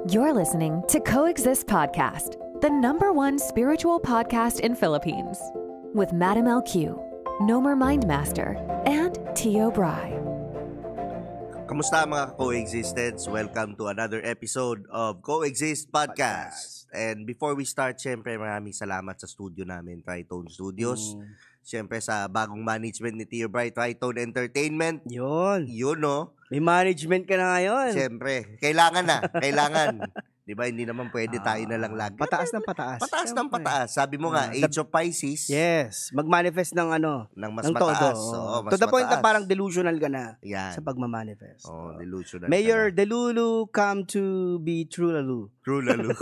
You're listening to Coexist Podcast, the #1 spiritual podcast in Philippines, with Madam LQ, Nomer Mindmaster, and Tio Bry. Kamusta mga Coexisteds? Welcome to another episode of Coexist Podcast. And before we start, syempre maraming salamat sa studio namin, Tritone Studios. Syempre sa bagong management ni Tio Bry, Tritone Entertainment. Yun, no? may management ka na ngayon. Syempre, kailangan na. Kailangan. Di ba, hindi naman pwede tayo na lang lagi. Pataas ng pataas. Pataas ng pataas. Sabi mo nga, Age of Pisces. Yes, mag-manifest ng Ng mas ng mataas. todo. Oo, mas To the point na mataas. parang delusional ka na Yan. sa pagmamanifest. Oh, delusional. May ka your na. delulu come to be true lalu. True lalo.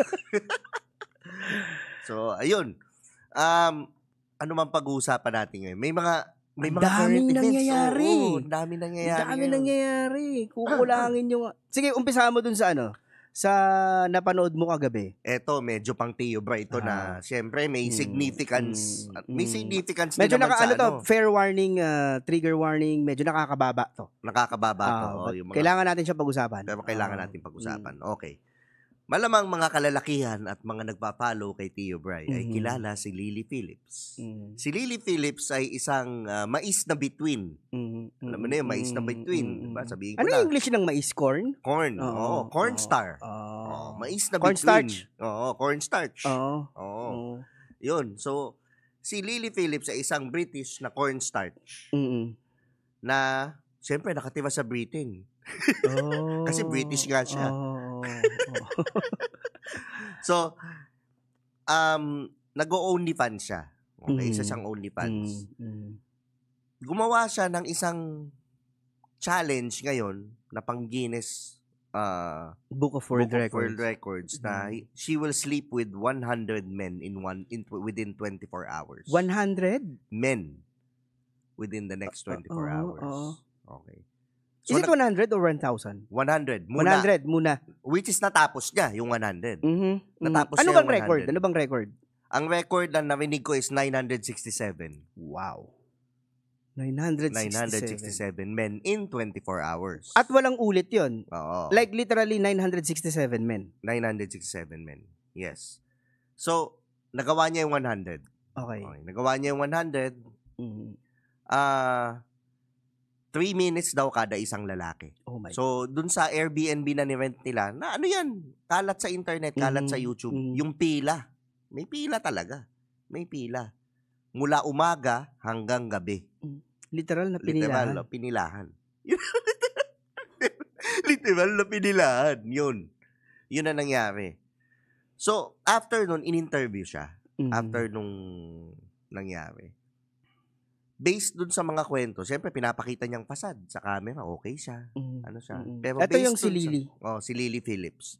So, ayun. Ano man pag-uusapan natin ngayon? May mga Daming current events. nangyayari. Oo, daming nangyayari. Dami ngayon. nangyayari. Kukulangin yung... Sige, umpisa mo dun sa sa napanood mo kagabi. Eto, medyo pang Tio Bry ito na, syempre, may significance. May significance Medyo din naman sa fair warning, trigger warning, medyo nakakababa to. nakakababa to. But Yung mga, kailangan natin siya pag-usapan. pero kailangan natin pag-usapan. Okay. Malamang mga kalalakihan at mga nagpapalo kay Tio Bry ay kilala si Lily Phillips. Si Lily Phillips ay isang mais na bituin. Alam mo na yun, mais na bituin. Diba? Sabihin ko Ano na. yung English ng mais? Corn? Corn. Oo, corn star. Mais na bituin. Cornstarch? Oo, cornstarch. Oo. Oo. Yun. So, si Lily Phillips ay isang British na cornstarch na, siyempre, nakatira sa Britain. Kasi British nga siya. So, nag-o-onlyfans siya. Okay, isa siyang OnlyFans. Gumawa siya ng isang challenge ngayon na pang Guinness Book of World Records na she will sleep with 100 men within 24 hours. 100? Men within the next 24 hours. Okay. Is it 100 or 1,000? 100. Muna. 100 muna. Which is natapos niya, yung 100. Natapos Ano niya bang yung record? 100. Ano bang record? Ang record na narinig ko is 967. Wow. 967 men in 24 hours. At walang ulit yon. Oo. Like literally 967 men. 967 men. Yes. So, nagawa niya yung 100. Okay. Nagawa niya yung 100. 3 minutes daw kada isang lalaki. Oh my God. So, dun sa Airbnb na ni-rent nila, na ano yan? Kalat sa internet, kalat sa YouTube. Yung pila. May pila talaga. May pila. Mula umaga hanggang gabi. Literal na Literal na pinilahan. Literal na pinilahan. Yun. Yun na nangyari. So, after nun, in-interview siya. After nung nangyari. Based dun sa mga kwento, siyempre pinapakita niyang pasad sa camera, okay siya. Ano siya. Pero ito based yung si dun Lily. si Lily Phillips.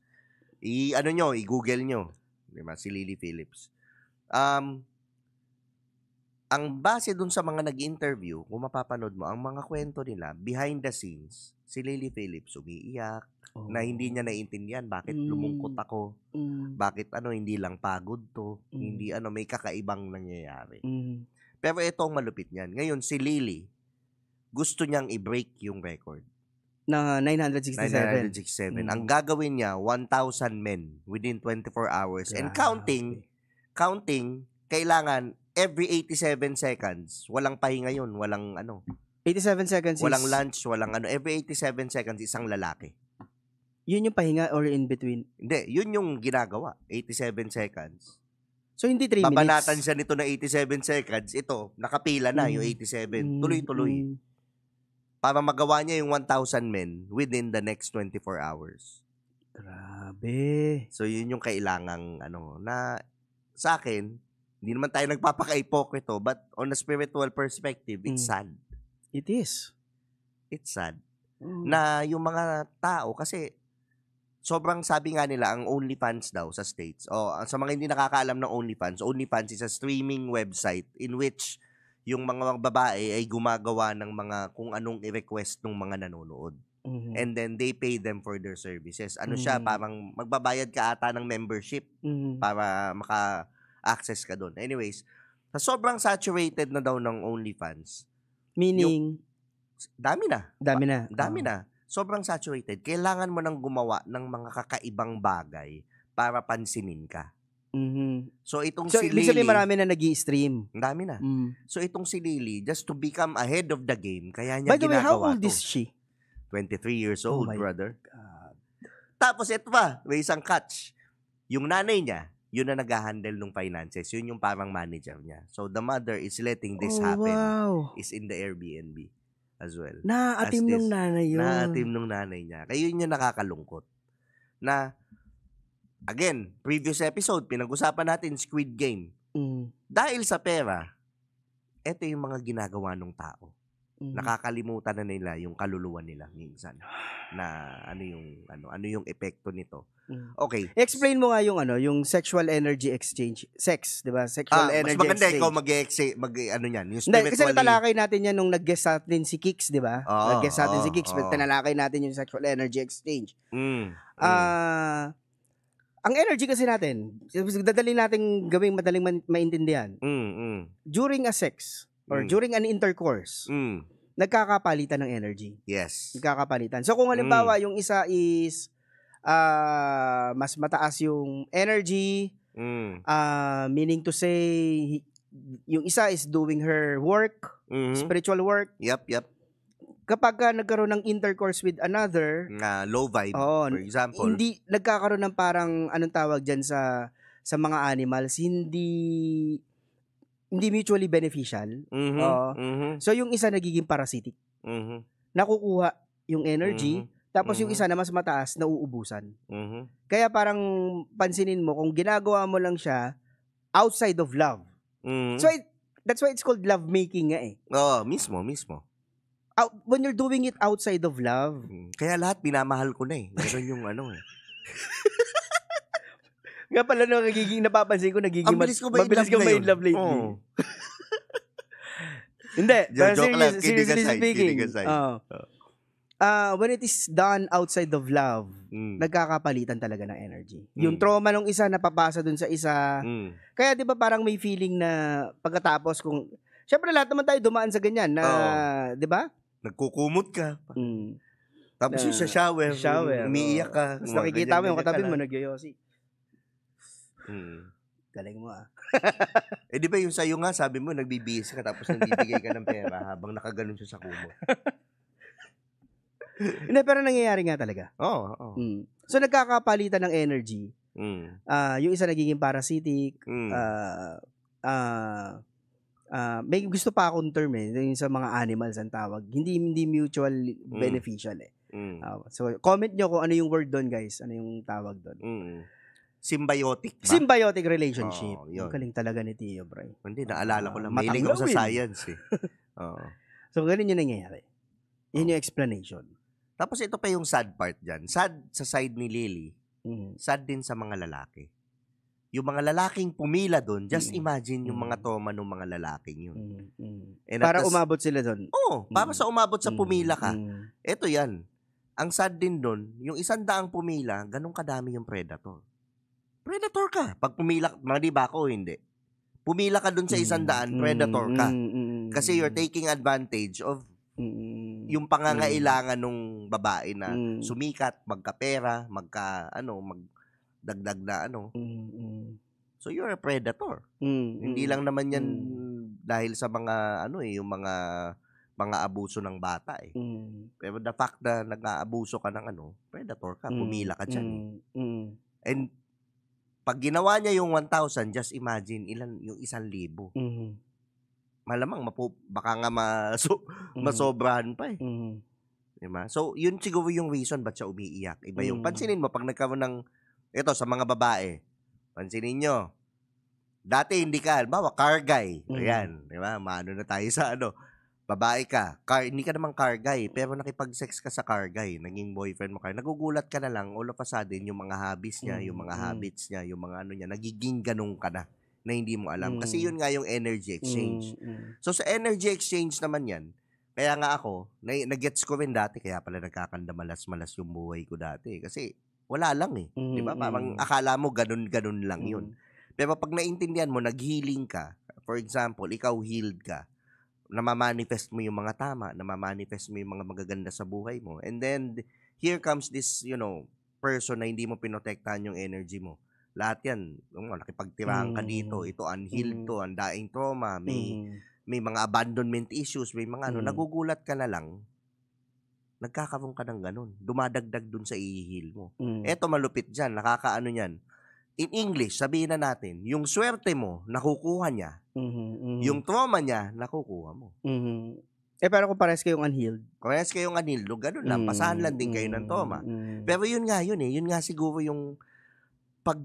I-google nyo. Diba? Si Lily Phillips. Ang base dun sa mga nag-interview, kung mapapanood mo, ang mga kwento nila, behind the scenes, si Lily Phillips umiiyak, na hindi niya naiintindihan bakit lumungkot ako, bakit hindi lang pagod to, hindi may kakaibang nangyayari. Pero ito ang malupit niyan. Ngayon, si Lily, gusto niyang i-break yung record. Na 967. 967. Ang gagawin niya, 1,000 men within 24 hours. And counting, kailangan every 87 seconds, walang pahinga yun, walang 87 seconds walang is... lunch, walang every 87 seconds, isang lalaki. Yun yung pahinga or in between? Hindi, yun yung ginagawa, 87 seconds. So, hindi 3 minutes? Babanatan siya nito na 87 seconds, ito, nakapila na yung 87, tuloy-tuloy. Para magawa niya yung 1,000 men within the next 24 hours. Grabe. So, yun yung kailangang, na sa akin, hindi naman tayo nagpapaka-ipokrito, but on a spiritual perspective, it's sad. It is. It's sad. Na yung mga tao, kasi sobrang sabi nga nila, ang OnlyFans daw sa States, sa mga hindi nakakaalam ng OnlyFans is a streaming website in which yung mga babae ay gumagawa ng mga kung anong i-request ng mga nanonood. And then they pay them for their services. Siya, parang magbabayad ka ata ng membership para maka-access ka doon. Anyways, sobrang saturated na daw ng OnlyFans. Meaning? Dami na. Dami na. Dami na. sobrang saturated. Kailangan mo nang gumawa ng mga kakaibang bagay para pansinin ka. So, itong So, si ibig sabihin Lily, marami na nag-i-stream. ang dami na. So, itong si Lily, just to become ahead of the game, kaya niya By the way, how ginagawa old to. is she? 23 years Oh old, my brother. God. Tapos, ito pa, may isang catch. Yung nanay niya, yun na nag-handle ng finances. Yun yung parang manager niya. So, the mother is letting this happen. Wow. Is in the Airbnb as well. Naatim As nung this, nanay yun. Naatim nung nanay niya. Kaya yun yung nakakalungkot. Na, again, previous episode, pinag-usapan natin Squid Game. Dahil sa pera, ito yung mga ginagawa ng tao. Nakakalimutan na nila yung kaluluwa nila minsan. Na ano yung epekto nito. Okay. Explain mo nga yung yung sexual energy exchange. Sex, 'di ba? Sexual Mas energy maganda exchange. ikaw ano yan, yung Hindi, kasi spiritually. talakay natin yan nung nag-guest natin si Kix, 'di ba? Oo, Nag-guest natin si Kix, oo. tinalakay natin yung sexual energy exchange. Ang energy kasi natin, dadali natin gawing madaling maintindihan. During a sex or during an intercourse, nagkakapalitan ng energy. Yes. Nagkakapalitan. So kung halimbawa yung isa is mas mataas yung energy, meaning to say yung isa is doing her work, spiritual work. Yep. Kapag nagkaroon ng intercourse with another, Low vibe, for example. hindi nagkakaroon ng parang anong tawag diyan sa mga animals, hindi mutually beneficial. So yung isa nagiging parasitic. Nakukuha yung energy, tapos yung isa na mas mataas nauubusan. Kaya parang pansinin mo kung ginagawa mo lang siya outside of love. So that's why it's called love making nga eh. Mismo. When you're doing it outside of love. Kaya lahat binamahal ko na eh. Meron yung Nga pala napapansin ko nagiging mabilis ko mabilis kang ma-in love lately. Hindi. Seriously speaking. When it is done outside of love, nagkakapalitan talaga ng energy. Yung trauma ng isa napapasa dun sa isa. Kaya 'di ba parang may feeling na pagkatapos kung syempre lahat naman tayo dumaan sa ganyan na 'di ba? Nagkukumot ka. Tapos yung sa shower, umiiyak ka. Tapos nakikita mo yung katabi mo nagyoyosi. Galing mo Di ba yung sa'yo nga, sabi mo, nagbibihis ka tapos nagbibigay ka ng pera habang nakaganon siya sa kumot. Hindi, pero nangyayari nga talaga. Oo. So, nagkakapalitan ng energy. Yung isa nagiging parasitic. May gusto pa akong term yung sa mga animals ang tawag. Hindi mutual beneficial so, comment nyo kung ano yung word doon, guys. Ano yung tawag doon. Symbiotic ba? Symbiotic relationship. Yun. Galing talaga ni Tio, bro. Hindi, naalala ko lang. Mahilig ako sa science So, ganun yung nangyayari. Yun yung explanation. Tapos ito pa yung sad part dyan. Sad sa side ni Lily. Sad din sa mga lalaki. Yung mga lalaking pumila doon, just imagine yung mga trauma ng mga lalaking yun. Para umabot sila doon. Para sa umabot sa pumila ka. Ito yan. Ang sad din doon, yung 100 pumila, ganun kadami yung predator. Predator ka. Pag pumila, mali ba ako hindi? Pumila ka doon sa 100, predator ka. Kasi you're taking advantage of yung pangangailangan ng babae na sumikat, magkapera, magdagdag na So you're a predator. Hindi lang naman yan dahil sa mga yung mga abuso ng bata Pero the fact na nag-aabuso ka ng predator ka, pumila ka dyan. And pag ginawa niya yung 1,000, just imagine ilan yung 1,000. Malamang baka nga masobrahan pa Diba? So, yun siguro yung reason ba't siya umiiyak. Iba yung pansinin mo pag nagkaroon ng ito sa mga babae. Pansinin nyo. Dati hindi ka, halimbawa, car guy. Ayan, diba? Maano na tayo sa babae ka. Hindi ka naman car guy, pero nakipag-sex ka sa car guy. Naging boyfriend mo ka. Nagugulat ka na lang, all of a sudden, yung mga hobbies niya, yung mga habits niya, yung mga niya, nagiging ganun ka na hindi mo alam. Kasi yun nga yung energy exchange. So, sa energy exchange naman yan, kaya nga ako, nag-gets ko rin dati, kaya pala nagkakandamalas-malas yung buhay ko dati. Kasi, wala lang Di ba? Parang akala mo ganun-ganun lang yun. Pero pag naintindihan mo, nag-healing ka, for example, ikaw healed ka, namamanifest mo yung mga tama, namamanifest mo yung mga magaganda sa buhay mo. And then, here comes this, person na hindi mo pinotektahan yung energy mo. Lahat yan, nakipagtirahan ka dito, ito unhealed to, ang daing trauma, may mga abandonment issues, may mga nagugulat ka na lang, nagkakaroon ka ng ganun. Dumadagdag dun sa i-heal mo. Eto malupit dyan, nakakaano yan. In English, sabihin na natin, yung swerte mo, nakukuha niya. Yung trauma niya, nakukuha mo. Pero kung parehas kayong unhealed? Parehas kayong unhealed, ganun lang. Pasahan lang din kayo ng trauma. Pero yun nga yun eh. Yun nga siguro yung pag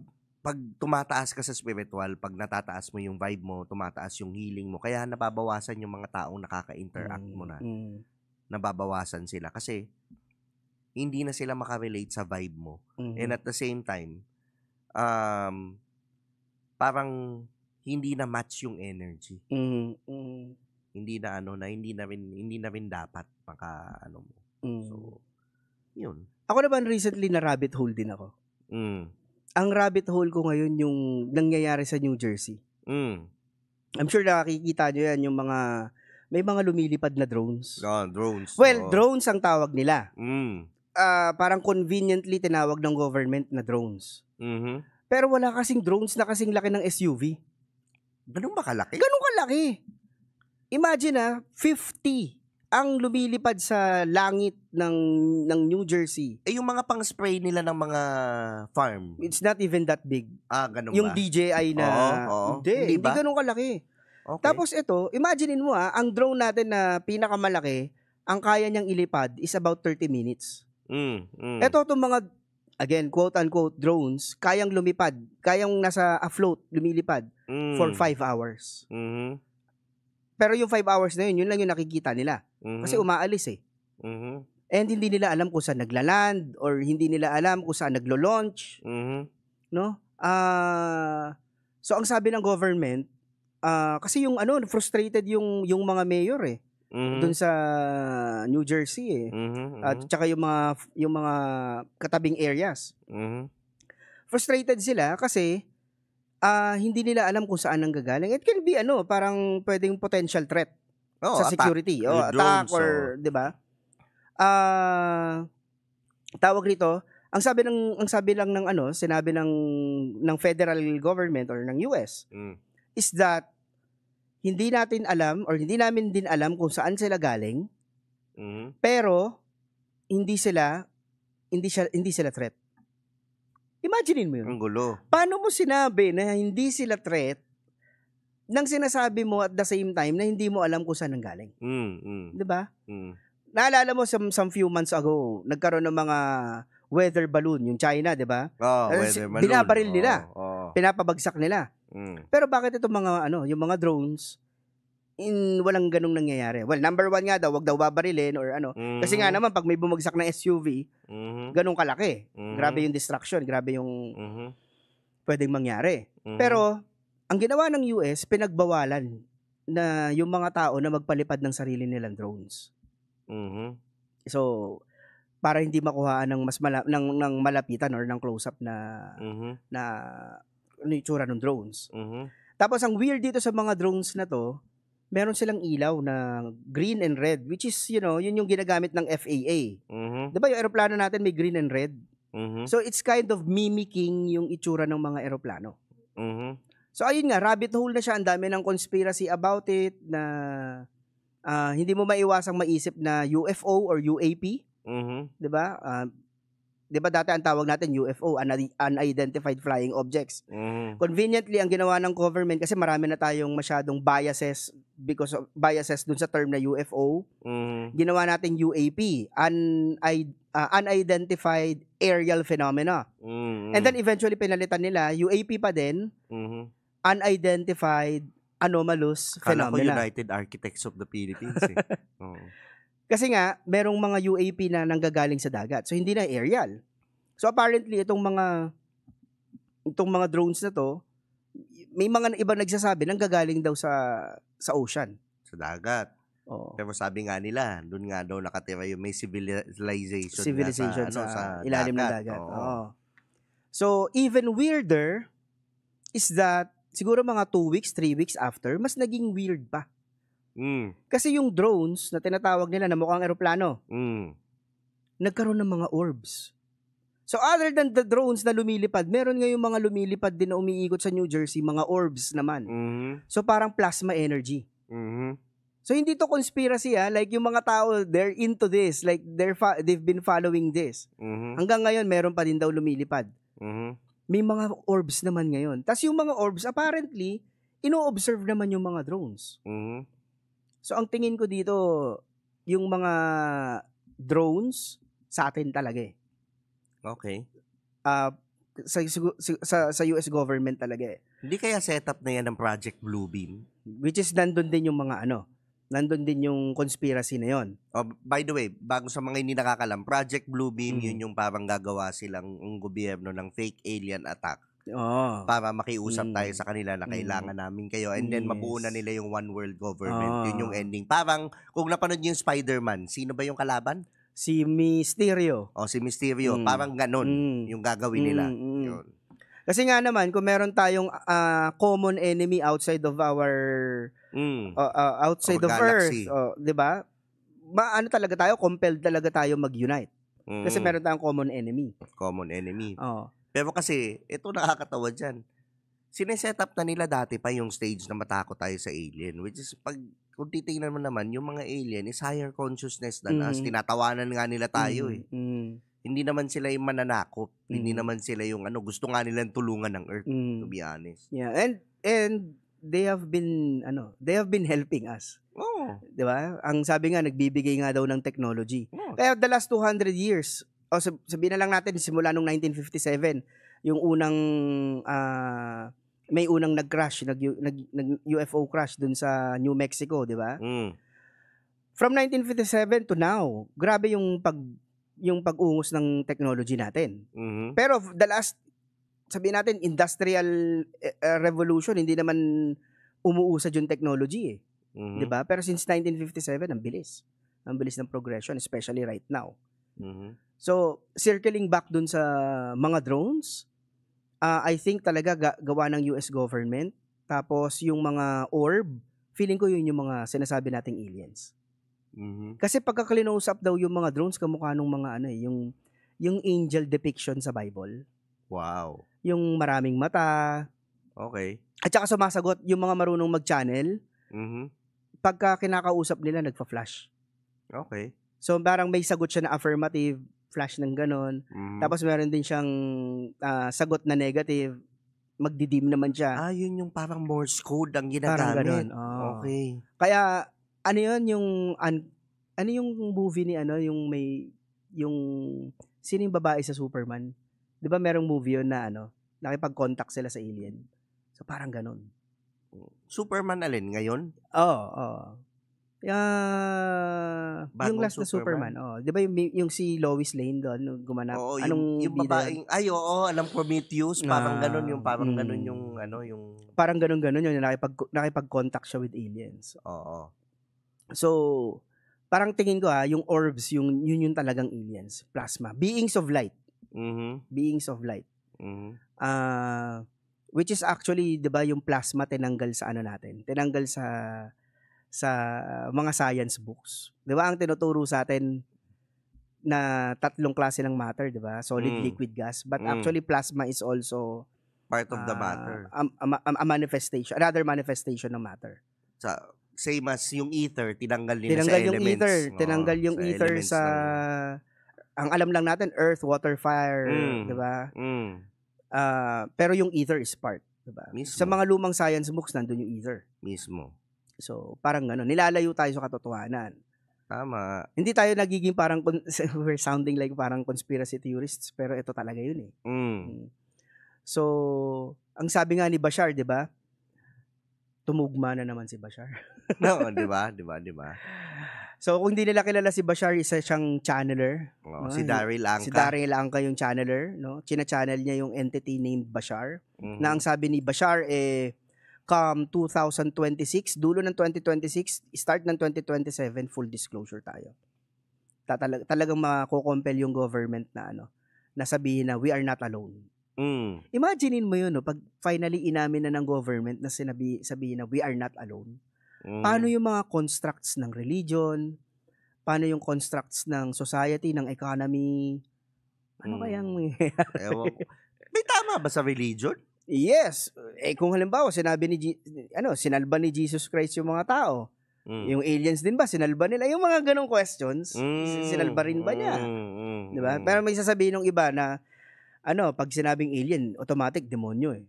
tumataas ka sa spiritual, pag natataas mo yung vibe mo, tumataas yung healing mo, kaya nababawasan yung mga taong nakaka-interact mo na. Nababawasan sila kasi hindi na sila makarelate sa vibe mo. And at the same time, parang hindi na match yung energy. Hindi na rin dapat mo. So, yun. Ako naman recently na rabbit hole din ako. Ang rabbit hole ko ngayon yung nangyayari sa New Jersey. I'm sure nakikita nyo yan, yung may mga lumilipad na drones. Drones. Well, drones ang tawag nila. Parang conveniently tinawag ng government na drones. Pero wala kasing drones na kasing laki ng SUV. Ganun ba kalaki? Ganun kalaki. Imagine 50 ang lumilipad sa langit ng New Jersey. Yung mga pang-spray nila ng mga farm. It's not even that big. Ganun yung ba? DJI na, hindi ganun kalaki. Okay. Tapos ito, imaginein mo ang drone natin na pinakamalaki, ang kaya niyang ilipad is about 30 minutes. Ito itong mga, again, quote-unquote drones, kayang lumipad, kayang nasa afloat, lumilipad for 5 hours. Pero yung 5 hours na yun lang yung nakikita nila. Kasi umaalis eh. And hindi nila alam kung saan nagla-land or hindi nila alam kung saan naglo-launch. No? So ang sabi ng government, kasi yung frustrated yung mga mayor eh. Doon sa New Jersey eh. At saka yung mga katabing areas. Frustrated sila kasi hindi nila alam kung saan nanggagaling. It can be parang pwedeng potential threat sa security. Attack or 'di ba? Tawag rito, ang sabi lang ng sinabi ng federal government or ng US is that hindi natin alam or hindi namin din alam kung saan sila galing. Pero hindi sila threat. Imaginein mo yun. Ang gulo. Paano mo sinabi na hindi sila threat nang sinasabi mo at the same time na hindi mo alam kung saan nanggaling? 'Di ba? Naalala mo some few months ago, nagkaroon ng mga weather balloon, yung China, 'di ba? Weather balloon. Binabaril nila. Pinapabagsak nila. Pero bakit itong mga yung mga drones walang ganung nangyayari? Well, number 1 nga daw, wag daw babarilin or Kasi nga naman pag may bumagsak na SUV, ganung kalaki. Grabe yung destruction, grabe yung pwedeng mangyari. Pero ang ginawa ng US, pinagbawalan na yung mga tao na magpalipad ng sarili nilang drones. So, para hindi makuhaan ng ng malapitan or ng close-up na itsura ng drones. Tapos ang weird dito sa mga drones na to, meron silang ilaw na green and red, which is, yun yung ginagamit ng FAA. Diba yung aeroplano natin may green and red? So it's kind of mimicking yung itsura ng mga aeroplano. So ayun nga, rabbit hole na siya, ang dami ng conspiracy about it na hindi mo maiwasang maisip na UFO or UAP. Diba? Diba dati ang tawag natin UFO, unidentified flying objects. Conveniently, ang ginawa ng government, kasi marami na tayong masyadong biases because of biases dun sa term na UFO, ginawa natin UAP, unidentified aerial phenomena. And then eventually pinalitan nila, UAP pa din, unidentified anomalous phenomena. Kala ko United Architects of the Philippines eh. Kasi nga, merong mga UAP na nanggagaling sa dagat. So, hindi na aerial. So, apparently, itong mga drones na to, may mga iba nagsasabi nanggagaling daw sa ocean. Sa dagat. Pero sabi nga nila, doon nga daw nakatira yung may civilization sa ilalim ng dagat. So, even weirder is that siguro mga 2 weeks, 3 weeks after, mas naging weird pa. Kasi yung drones na tinatawag nila na mukhang eroplano, nagkaroon ng mga orbs. So other than the drones na lumilipad, meron ngayong mga lumilipad din na umiikot sa New Jersey, mga orbs naman. So parang plasma energy. So hindi to conspiracy like yung mga tao, they're into this, like they've been following this. Hanggang ngayon meron pa din daw lumilipad. May mga orbs naman ngayon. Tapos yung mga orbs apparently ino-observe naman yung mga drones. So ang tingin ko dito, yung mga drones sa atin talaga eh. Okay. Sa US government talaga eh. Hindi kaya setup na yan ng Project Bluebeam? Which is nandun din yung mga nandun din yung conspiracy na yon. Oh, by the way, bago sa mga hindi nakakalam, Project Bluebeam, yun yung parang gagawa silang gobyerno ng fake alien attack. Para makiusap tayo sa kanila na kailangan namin kayo and then mabuo na nila yung one world government. Yun yung ending. Parang kung napanood niyo yung Spider-Man, sino ba yung kalaban? Si Mysterio. Si Mysterio. Parang ganun yung gagawin nila. Yun. Kasi nga naman, kung meron tayong common enemy outside of our outside of galaxy. Earth, 'di ba? Talaga tayo, compelled talaga tayo mag-unite. Kasi meron tayong common enemy. Common enemy. Pero kasi, ito nakakatawa dyan. Sineset up na nila dati pa yung stage na matakot tayo sa alien. Which is, kung titingnan mo naman, yung mga alien is higher consciousness than us. Tinatawanan nga nila tayo eh. Hindi naman sila yung mananakop. Hindi naman sila yung gusto nga nilang tulungan ng Earth, to be honest. Yeah, and they have been helping us. 'Di ba? Ang sabi nga, nagbibigay nga daw ng technology. Kaya the last 200 years, sabihin na lang natin, simula nung 1957, yung unang, may unang nag-crash, nag-UFO crash dun sa New Mexico, di ba? From 1957 to now, grabe yung pag-ungos ng technology natin. Pero the last, sabihin natin, industrial revolution, hindi naman umuusad yung technology eh. Di ba? Pero since 1957, ang bilis. Ang bilis ng progression, especially right now. So, circling back dun sa mga drones, I think talaga gawa ng US government. Tapos yung mga orb, feeling ko yun yung mga sinasabi nating aliens. Kasi pagka-close up daw yung mga drones, kamukha nung mga yung angel depiction sa Bible. Wow. Yung maraming mata. Okay. At saka sumasagot yung mga marunong mag-channel. Pagka kinakausap nila, nagpa-flash. Okay. So, parang may sagot siya na affirmative, flash ng ganon. Tapos meron din siyang sagot na negative, magdidim naman siya. Yun yung parang Morse code ang ginagamit. Parang ganon. Okay. Kaya, yung movie ni sino yung babae sa Superman? Di ba merong movie yun na nakipag-contact sila sa alien? So, parang ganon. Superman alin ngayon? Oo. Yung last na Superman. Di ba yung si Lois Lane doon gumanap? Yung babaeng, alam, Prometheus, parang ganun yung parang ganun yung nakipag-contact siya with aliens. So, parang tingin ko yung orbs, yun yung talagang aliens, plasma, beings of light. Beings of light. Which is actually, 'di ba, yung plasma tinanggal sa natin? Tinanggal sa mga science books. 'Di ba ang tinuturo sa atin na 3 klase ng matter, 'di ba? Solid, liquid, gas. But actually plasma is also part of the matter. A manifestation, another manifestation ng matter. Same as yung ether, tinanggal nila sa elements. Tinanggal yung ether sa ang alam lang natin, earth, water, fire, 'di ba? Pero yung ether is part, 'di ba? Sa mga lumang science books nandun yung ether. Mismo. So, parang gano'n. Nilalayo tayo sa katotohanan. Tama. Hindi tayo nagiging parang, we're sounding like parang conspiracy theorists, pero ito talaga yun eh. So, ang sabi nga ni Bashar, di ba? Tumugma na naman si Bashar. No, di ba? So, kung hindi nila kilala si Bashar, isa siyang channeler. Si Daryl Anka. Si Daryl Anka yung channeler. No? China-channel niya yung entity named Bashar. Na ang sabi ni Bashar, come 2026, dulo ng 2026, start ng 2027, full disclosure tayo. Talagang mako-compel yung government na sabihin na we are not alone. Imaginein mo yun, pag finally inamin na ng government na sabihin na we are not alone. Paano yung mga constructs ng religion? Paano yung constructs ng society, ng economy? Ano kayang Ewan ko. May tama ba sa religion? Yes. Kung halimbawa, sinalba ni Jesus Christ yung mga tao. Yung aliens din ba, sinalba nila? Yung mga ganong questions, sinalba rin ba niya? Diba? Pero may sasabihin ng iba na, pag sinabing alien, automatic, demonyo eh.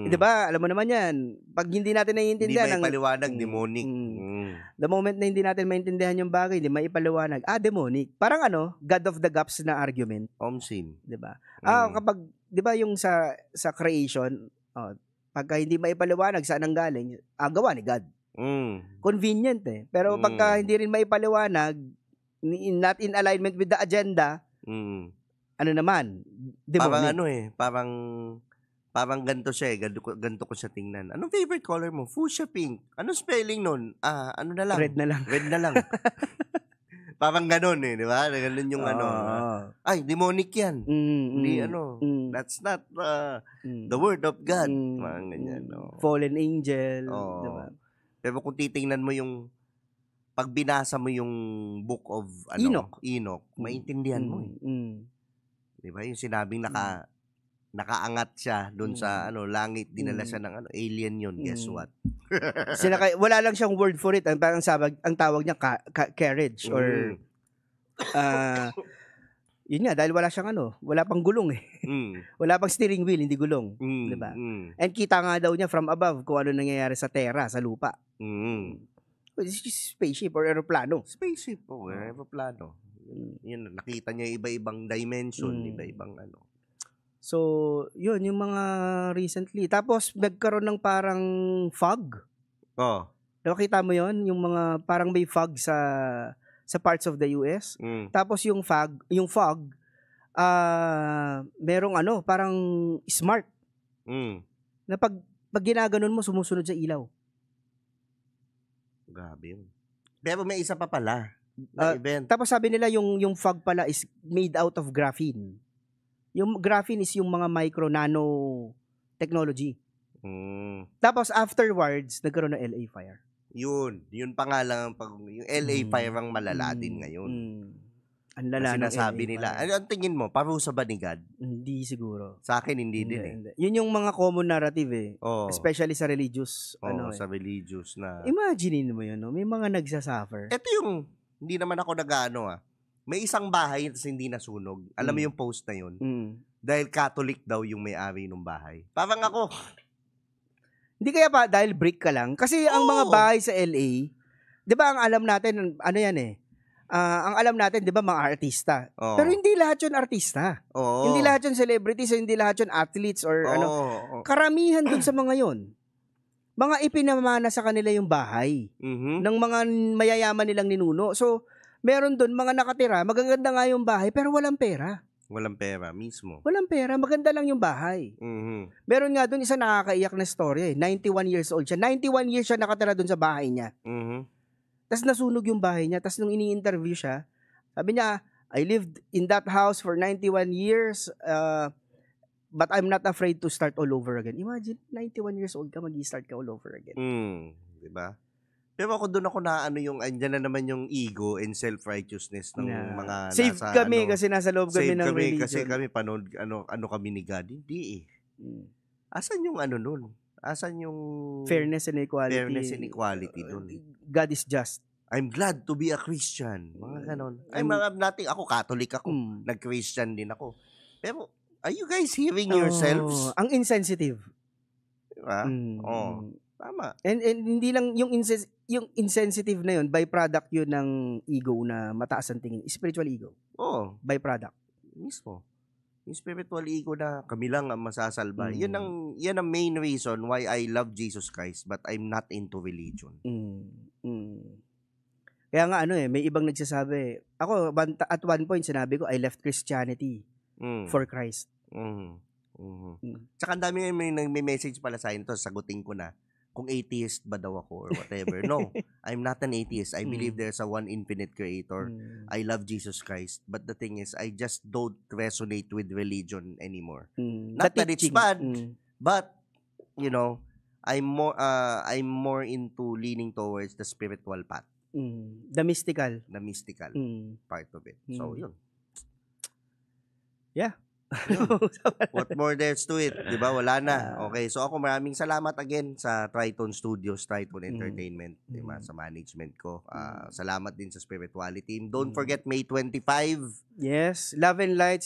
Diba? Alam mo naman yan. Pag hindi natin naiintindihan. Hindi may paliwanag, demonic. The moment na hindi natin maintindihan yung bagay, hindi may ipaliwanag, demonic. Parang God of the gaps na argument. Omsim. Diba? Kapag, diba yung sa creation, pagka hindi maipaliwanag saan ang galing, gawa ni God. Convenient eh. Pero pagka hindi rin maipaliwanag, not in alignment with the agenda, ano naman, demonic. Parang ganito siya ganito ko siya tingnan. Anong favorite color mo? Fuchsia pink. Anong spelling nun? Ano na lang? Red na lang. Red na lang. Parang ganon eh, di ba? Ganon yung ay, demonic yan. Hindi that's not the word of God. Parang ganyan. Fallen angel. Diba? Pero kung titingnan mo yung pag binasa mo yung book of Enoch, maintindihan mo eh. Di ba? Yung sinabing nakaangat siya doon sa langit, dinala siya ng alien yun. Guess what? Wala lang siyang word for it. Parang ang tawag niya carriage or yun nga, dahil wala siyang wala pang gulong eh. Wala pang steering wheel, hindi gulong. Diba? And kita nga daw niya from above kung ano nangyayari sa terra, sa lupa. This is spaceship or aeroplano. Spaceship o aeroplano. Yun, nakita niya iba-ibang dimension, iba-ibang So, yun, yung mga recently. Tapos, nagkaroon ng parang fog. Nakita mo yun? Yung mga, parang may fog sa parts of the US. Tapos, yung fog, merong parang smart. Na pag ginaganon mo, sumusunod sa ilaw. Grabe yun. Pero may isa pa pala event. Tapos sabi nila yung fog pala is made out of graphene. Yung graphene is yung mga micro-nano technology. Tapos afterwards, nagkaroon ng LA fire. Yun pa nga lang yung LA fire ang malala din ngayon. Ang lala ng sinasabi LA nila. fire. Ang tingin mo, parusa ba ni God? Hindi siguro. Sa akin, hindi din eh. Hindi. Yun yung mga common narrative eh. Especially sa religious. Sa religious na. Imagine mo yun, no? May mga nagsasuffer. Ito yung, hindi naman ako may isang bahay tapos hindi nasunog. Alam mo yung post na yun? Dahil Catholic daw yung may-ari ng bahay. Parang ako. Hindi kaya pa dahil brick ka lang? Kasi ang mga bahay sa LA, di ba ang alam natin, ang alam natin, di ba, mga artista. Pero hindi lahat yun artista. Hindi lahat yun celebrities, hindi lahat yun athletes or Karamihan dun sa mga yun. Mga ipinamana sa kanila yung bahay ng mga mayayaman nilang ninuno. So, meron dun mga nakatira, magaganda nga yung bahay, pero walang pera. Walang pera mismo. Walang pera, maganda lang yung bahay. Meron nga dun isa nakakaiyak na story 91 years old siya. 91 years siya nakatira dun sa bahay niya. Tapos nasunog yung bahay niya. Tapos nung ini-interview siya, sabi niya, I lived in that house for 91 years, but I'm not afraid to start all over again. Imagine, 91 years old ka, mag-i-start ka all over again. Diba? Pero ako doon ako na andyan na naman yung ego and self-righteousness ng mga Saved nasa kami kasi nasa loob kami ng religion. Kasi kami panood, kami ni God. Hindi eh. Asan yung nun? Asan yung fairness and equality? Fairness and equality doon. God is just. I'm glad to be a Christian. Mga ganon. Ako Catholic ako. Nag-Christian din ako. Pero, are you guys hearing yourselves? Ang insensitive. Diba? Tama. And hindi lang yung insensitive na yun, byproduct yun ng ego na mataas ang tingin. Spiritual ego. Byproduct. Mismo. Yung spiritual ego na kami lang ang masasalba. Yan ang main reason why I love Jesus Christ but I'm not into religion. Kaya nga may ibang nagsasabi. Ako, at one point, sinabi ko, I left Christianity for Christ. Tsaka ang dami may message pala sa akin to, sagutin ko na. Kung atheist ba daw ako or whatever. No, I'm not an atheist. I believe there's a one infinite creator. I love Jesus Christ. But the thing is, I just don't resonate with religion anymore. Not that it's bad, but, I'm more into leaning towards the spiritual path. The mystical. The mystical part of it. So, yun. Yeah. What more there's to it? Diba? Wala na. Okay. So, ako maraming salamat again sa Triton Studios, Triton Entertainment, diba? Sa management ko. Salamat din sa Spirituality team. Don't forget, May 25. Yes. Love and Light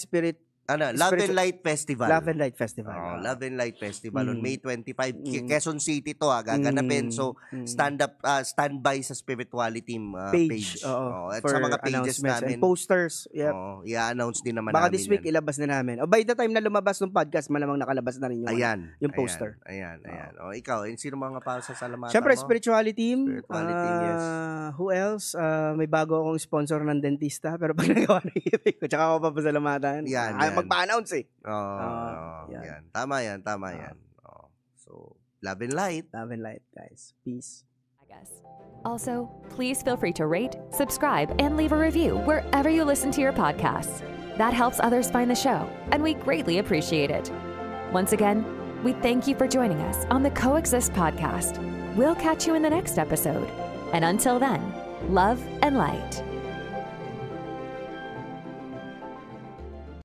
Love and Light Festival. Love and Light Festival. Love and Light Festival on May 25. Quezon City to gaganapin. So, standby sa Spirituality team page. At sa mga pages namin. And posters. Yep. I-announce din naman baka namin. Baka this week ilabas na namin. By the time na lumabas ng podcast, malamang nakalabas na rin yung poster. Ayan. Ikaw, sino mga para sa salamatan mo? Siyempre, Spirituality team. Yes. Who else? May bago akong sponsor ng dentista, pero pag nagawa na ibig ko, tsaka ako papasalamatan. Yan. Magpa-announce eh. Yan. Tama yan. So, love and light. Love and light, guys. Peace. Also, please feel free to rate, subscribe, and leave a review wherever you listen to your podcasts. That helps others find the show, and we greatly appreciate it. Once again, we thank you for joining us on the Coexist podcast. We'll catch you in the next episode. And until then, love and light.